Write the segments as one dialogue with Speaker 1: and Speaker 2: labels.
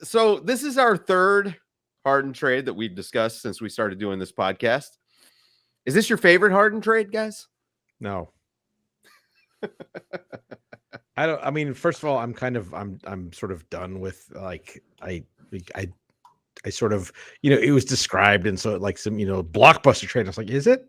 Speaker 1: So this is our third Harden trade that we've discussed since we started doing this podcast. Is this your favorite Harden trade, guys?
Speaker 2: No. I mean, first of all, I'm sort of done with like I I sort of, it was described in so like some, blockbuster trade. I was like, is it?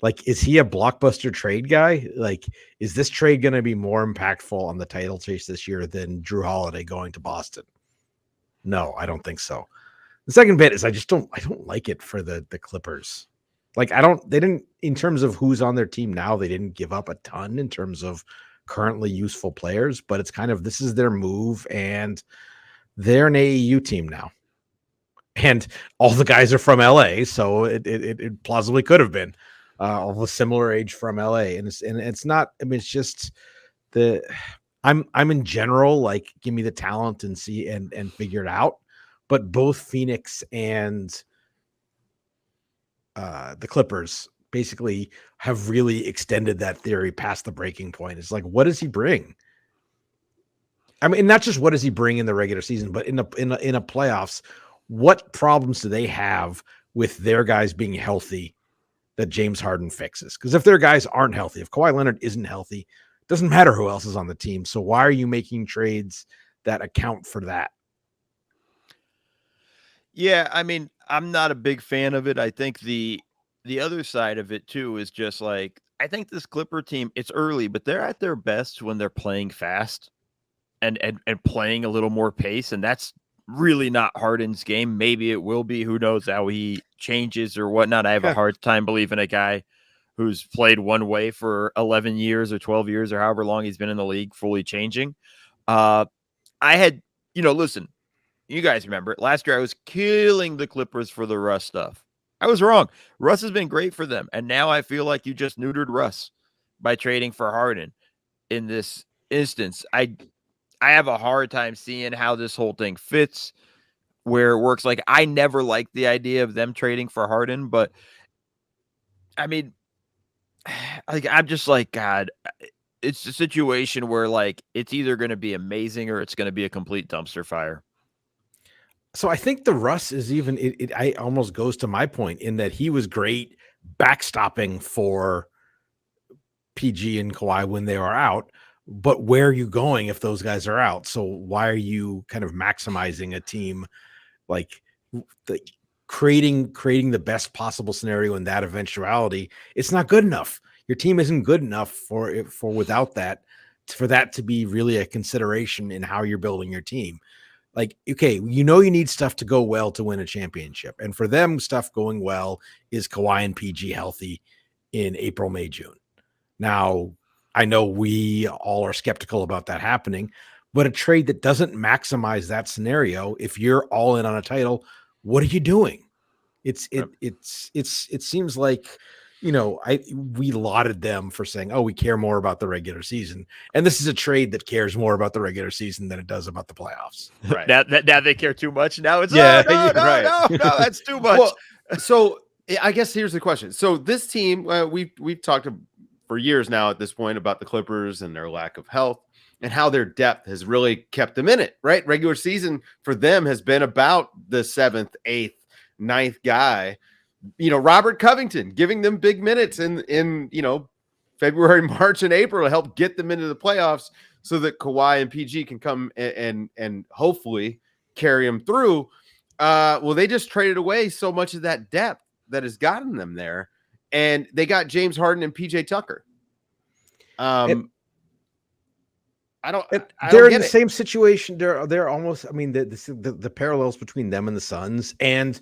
Speaker 2: Like, is he a blockbuster trade guy? Like, is this trade going to be more impactful on the title chase this year than Drew Holiday going to Boston? No, I don't think so. The second bit is I don't like it for the Clippers. Like, they didn't, in terms of who's on their team now, they didn't give up a ton in terms of currently useful players, but it's kind of, this is their move, and they're an AEU team now. And all the guys are from LA, so it plausibly could have been all a similar age from LA, and it's not. I mean, it's just the I'm in general like, give me the talent and see and figure it out. But both Phoenix and the Clippers basically have really extended that theory past the breaking point. It's like, what does he bring? I mean, not just what does he bring in the regular season, but in a playoffs, what problems do they have with their guys being healthy that James Harden fixes? Because if their guys aren't healthy, if Kawhi Leonard isn't healthy, it doesn't matter who else is on the team. So why are you making trades that account for that?
Speaker 3: Yeah, I mean, I'm not a big fan of it. I think the other side of it too is just like, I think this Clipper team, it's early, but they're at their best when they're playing fast and playing a little more pace, and that's really not Harden's game. Maybe it will be. Who knows how he changes or whatnot. I have a hard time believing a guy who's played one way for 11 years or 12 years or however long he's been in the league fully changing. I had, listen, you guys remember it. Last year I was killing the Clippers for the Russ stuff. I was wrong. Russ has been great for them, and now I feel like you just neutered Russ by trading for Harden in this instance. I have a hard time seeing how this whole thing fits, where it works. Like, I never liked the idea of them trading for Harden, but I mean, like, I'm just like, God, it's a situation where like it's either going to be amazing or it's going to be a complete dumpster fire.
Speaker 2: So I think the Russ is even, I almost goes to my point in that he was great backstopping for PG and Kawhi when they are out. But where are you going if those guys are out? So why are you kind of maximizing a team, like creating the best possible scenario in that eventuality? It's not good enough. Your team isn't good enough for without that, for that to be really a consideration in how you're building your team. Like, okay, you need stuff to go well to win a championship. And for them, stuff going well is Kawhi and PG healthy in April, May, June. Now, I know we all are skeptical about that happening, but a trade that doesn't maximize that scenario, if you're all in on a title, what are you doing? It seems like, we lauded them for saying, oh, we care more about the regular season. And this is a trade that cares more about the regular season than it does about the playoffs.
Speaker 1: Right.
Speaker 3: now they care too much. Now it's,
Speaker 2: Yeah,
Speaker 3: no, that's too much.
Speaker 1: Well, so I guess here's the question. So this team, we've talked for years now at this point about the Clippers and their lack of health and how their depth has really kept them in it, right? Regular season for them has been about the 7th, 8th, 9th guy. Robert Covington giving them big minutes in February, March, and April to help get them into the playoffs so that Kawhi and PG can come and hopefully carry them through. Well, they just traded away so much of that depth that has gotten them there. And they got James Harden and PJ Tucker. They're
Speaker 2: in the same situation. They're almost, I mean, the parallels between them and the Suns, and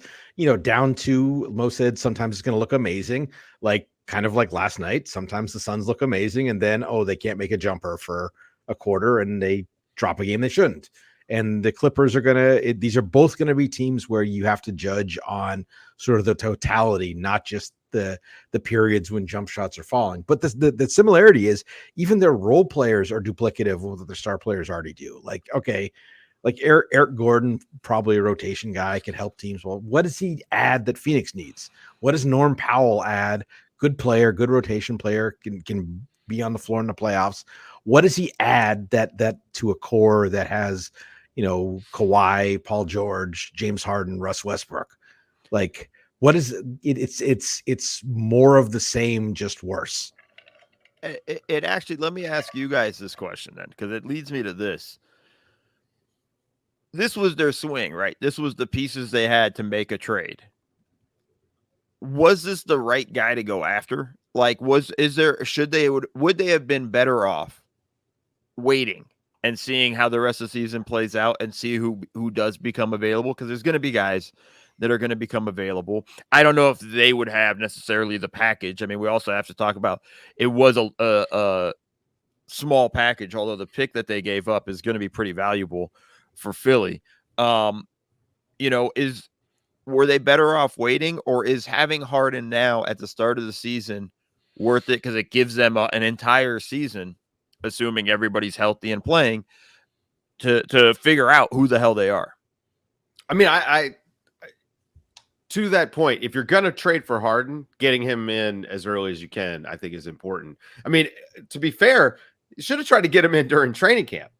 Speaker 2: down to Mo said sometimes it's going to look amazing, like kind of like last night. Sometimes the Suns look amazing, and then they can't make a jumper for a quarter, and they drop a game they shouldn't. And the Clippers are these are both going to be teams where you have to judge on sort of the totality, not just the periods when jump shots are falling. But the similarity is even their role players are duplicative of what their star players already do. Like, okay, like Eric Gordon, probably a rotation guy, can help teams. Well, what does he add that Phoenix needs? What does Norm Powell add? Good player, good rotation player, can be on the floor in the playoffs. What does he add that to a core that has Kawhi, Paul George, James Harden, Russ Westbrook. Like, what is it? It's more of the same, just worse.
Speaker 3: It actually, let me ask you guys this question then, because it leads me to this. This was their swing, right? This was the pieces they had to make a trade. Was this the right guy to go after? Like, would they have been better off waiting and seeing how the rest of the season plays out and see who does become available? Because there's going to be guys that are going to become available. I don't know if they would have necessarily the package. I mean, we also have to talk about it was a small package, although the pick that they gave up is going to be pretty valuable for Philly. Were they better off waiting, or is having Harden now at the start of the season worth it because it gives them an entire season, assuming everybody's healthy and playing, to figure out who the hell they are?
Speaker 1: I mean, I to that point, if you're going to trade for Harden, getting him in as early as you can, I think is important. I mean, to be fair, you should have tried to get him in during training camp,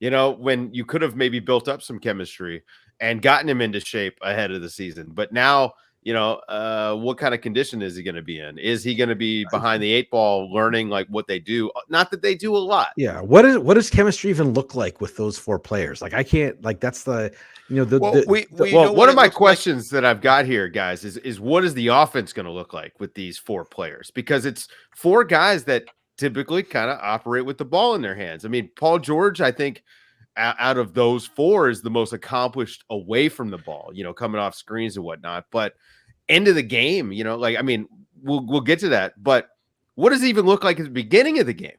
Speaker 1: when you could have maybe built up some chemistry and gotten him into shape ahead of the season. But now, what kind of condition is he going to be in? Is he going to be behind the 8 ball learning like what they do? Not that they do a lot.
Speaker 2: Yeah. What does chemistry even look like with those 4 players? Like, I can't, like, that's the,
Speaker 1: one of my questions that I've got here, guys, is what is the offense going to look like with these 4 players? Because it's 4 guys that typically kind of operate with the ball in their hands. I mean, Paul George, I think, out of those 4 is the most accomplished away from the ball, coming off screens and whatnot. But end of the game, we'll get to that. But what does it even look like at the beginning of the game?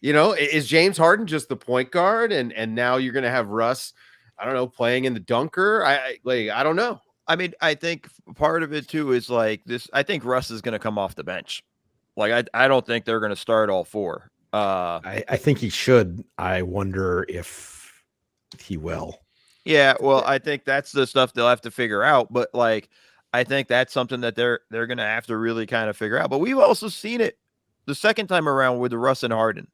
Speaker 1: Is James Harden just the point guard, and now you're going to have Russ, I don't know, playing in the dunker? I don't know.
Speaker 3: I mean, I think part of it too is like this. I think Russ is going to come off the bench. Like, I don't think they're going to start all 4.
Speaker 2: I think he should. I wonder if he will.
Speaker 3: Yeah, well, I think that's the stuff they'll have to figure out. But like, I think that's something that they're going to have to really kind of figure out. But we've also seen it the second time around with the Russ and Harden.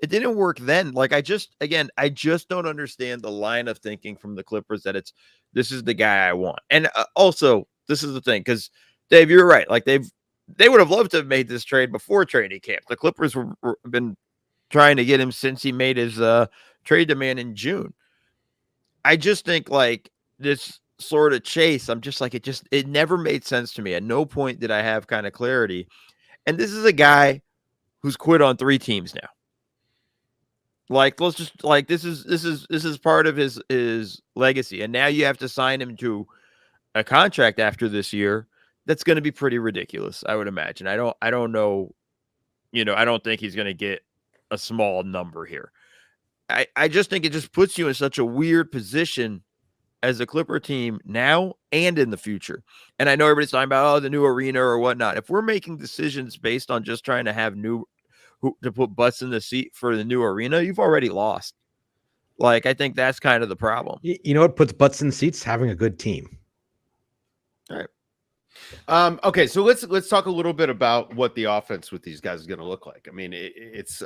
Speaker 3: It didn't work then. Like, I just don't understand the line of thinking from the Clippers that this is the guy I want. And also, this is the thing, because Dave, you're right. Like, they would have loved to have made this trade before training camp. The Clippers were been trying to get him since he made his trade demand in June. I just think like this sort of chase, I'm just like, it never made sense to me. At no point did I have kind of clarity. And this is a guy who's quit on 3 teams now. Like, let's just like, this is part of his legacy. And now you have to sign him to a contract after this year that's going to be pretty ridiculous, I would imagine. I don't know, I don't think he's going to get a small number here. I just think it just puts you in such a weird position as a Clipper team now and in the future. And I know everybody's talking about, the new arena or whatnot. If we're making decisions based on just trying to have to put butts in the seat for the new arena, you've already lost. Like, I think that's kind of the problem.
Speaker 2: You know what puts butts in seats? Having a good team.
Speaker 3: All right.
Speaker 1: Okay, so let's talk a little bit about what the offense with these guys is going to look like. I mean, it's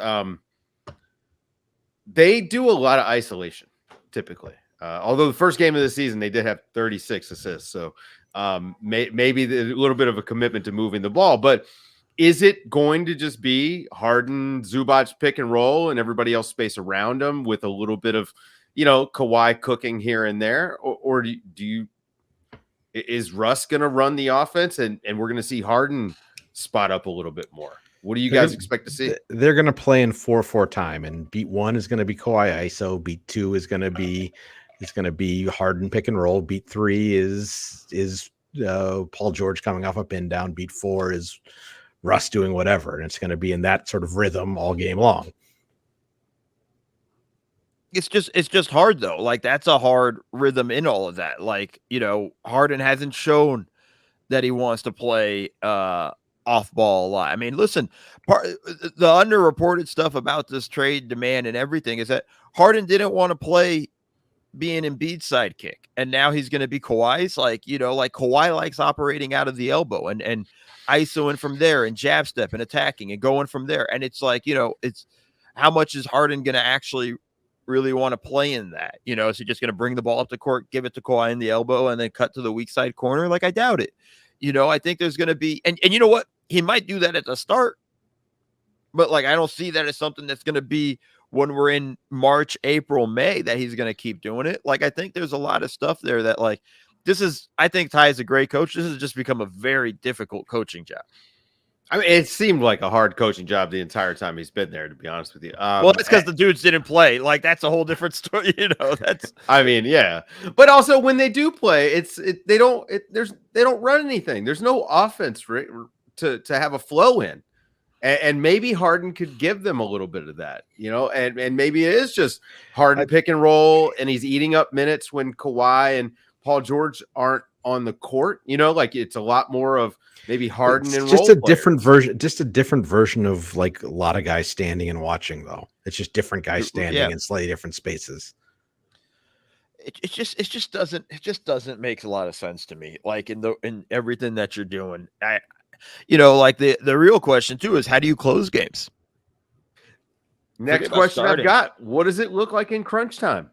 Speaker 1: they do a lot of isolation typically. Although the first game of the season they did have 36 assists, so maybe a little bit of a commitment to moving the ball. But is it going to just be Harden, Zubac pick and roll, and everybody else space around them with a little bit of Kawhi cooking here and there, or is Russ going to run the offense and we're going to see Harden spot up a little bit more? What do you guys expect to see?
Speaker 2: They're going to play in 4-4 time, and beat 1 is going to be Kawhi ISO. Beat 2 is going to be Harden pick and roll. Beat 3 is Paul George coming off a pin down. Beat 4 is Russ doing whatever, and it's going to be in that sort of rhythm all game long.
Speaker 3: It's just hard though. Like, that's a hard rhythm in all of that. Like, Harden hasn't shown that he wants to play off ball a lot. I mean, listen, the underreported stuff about this trade demand and everything is that Harden didn't want to play being Embiid's sidekick, and now he's going to be Kawhi's. Like, like Kawhi likes operating out of the elbow and isoing from there and jab step and attacking and going from there. And it's like, it's how much is Harden going to actually really want to play in that. You know, is he just going to bring the ball up the court, give it to Kawhi in the elbow, and then cut to the weak side corner? Like, I doubt it. You know, I think there's going to be, and you know what? He might do that at the start, but like, I don't see that as something that's going to be when we're in March, April, May, that he's going to keep doing it. Like, I think there's a lot of stuff there that, like, I think Ty is a great coach. This has just become a very difficult coaching job.
Speaker 1: I mean, it seemed like a hard coaching job the entire time he's been there, to be honest with you.
Speaker 3: Well, that's because the dudes didn't play. Like, that's a whole different story. You know, that's.
Speaker 1: I mean, yeah, but also when they do play, they don't run anything. There's no offense to have a flow in, and maybe Harden could give them a little bit of that, you know, and maybe it is just Harden pick and roll, and he's eating up minutes when Kawhi and Paul George aren't on the court. You know, like it's a lot more of maybe Harden and
Speaker 2: just a different version of like a lot of guys standing and watching, though. It's just different guys standing in slightly different spaces.
Speaker 3: It just doesn't make a lot of sense to me. Like in everything that you're doing, you know, like the real question too is, how do you close games?
Speaker 1: Next question I've got: what does it look like in crunch time?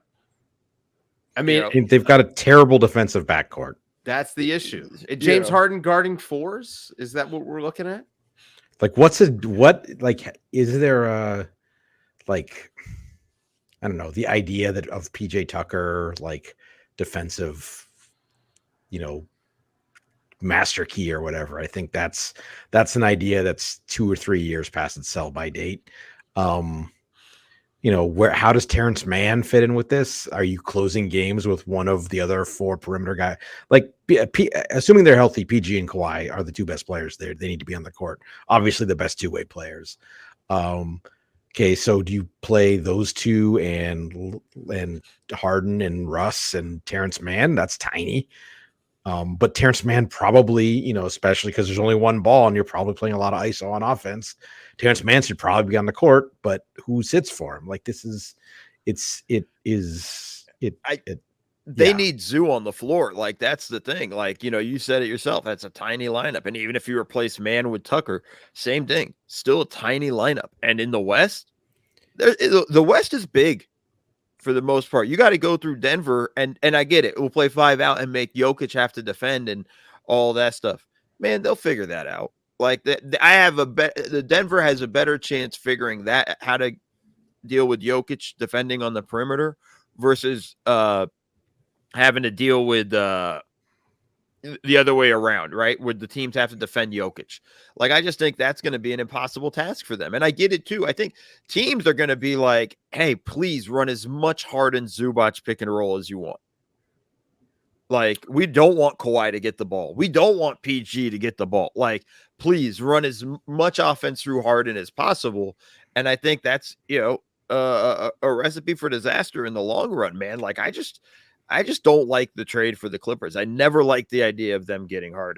Speaker 2: I mean, they've got a terrible defensive backcourt.
Speaker 1: That's the issue. James Harden guarding fours? Is that what we're looking at?
Speaker 2: Like, is there a, like, I don't know, the idea that of PJ Tucker, like defensive, you know, master key or whatever. I think that's an idea that's 2 or 3 years past its sell by date. You know, how does Terrence Mann fit in with this? Are you closing games with one of the other 4 perimeter guys? Like, assuming they're healthy, PG and Kawhi are the 2 best players there. They need to be on the court. Obviously, the best 2-way players. Okay, so do you play those 2 and Harden and Russ and Terrence Mann? That's tiny. But Terrence Mann probably, you know, especially because there's only one ball and you're probably playing a lot of ISO on offense. Terrence Mann should probably be on the court, but who sits for him? Like,
Speaker 3: they need Zoo on the floor. Like, that's the thing. Like, you know, you said it yourself. That's a tiny lineup. And even if you replace Mann with Tucker, same thing. Still a tiny lineup. And in the West, the West is big. For the most part, you got to go through Denver, and I get it. We'll play 5 out and make Jokic have to defend and all that stuff. Man, they'll figure that out. Like, the Denver has a better chance figuring that, how to deal with Jokic defending on the perimeter versus having to deal with the other way around, right? Where the teams have to defend Jokic. Like, I just think that's going to be an impossible task for them. And I get it too. I think teams are going to be like, hey, please run as much Harden Zubac pick and roll as you want. Like, we don't want Kawhi to get the ball. We don't want PG to get the ball. Like, please run as much offense through Harden as possible. And I think that's, you know, a recipe for disaster in the long run, man. Like, I just don't like the trade for the Clippers. I never liked the idea of them getting Harden.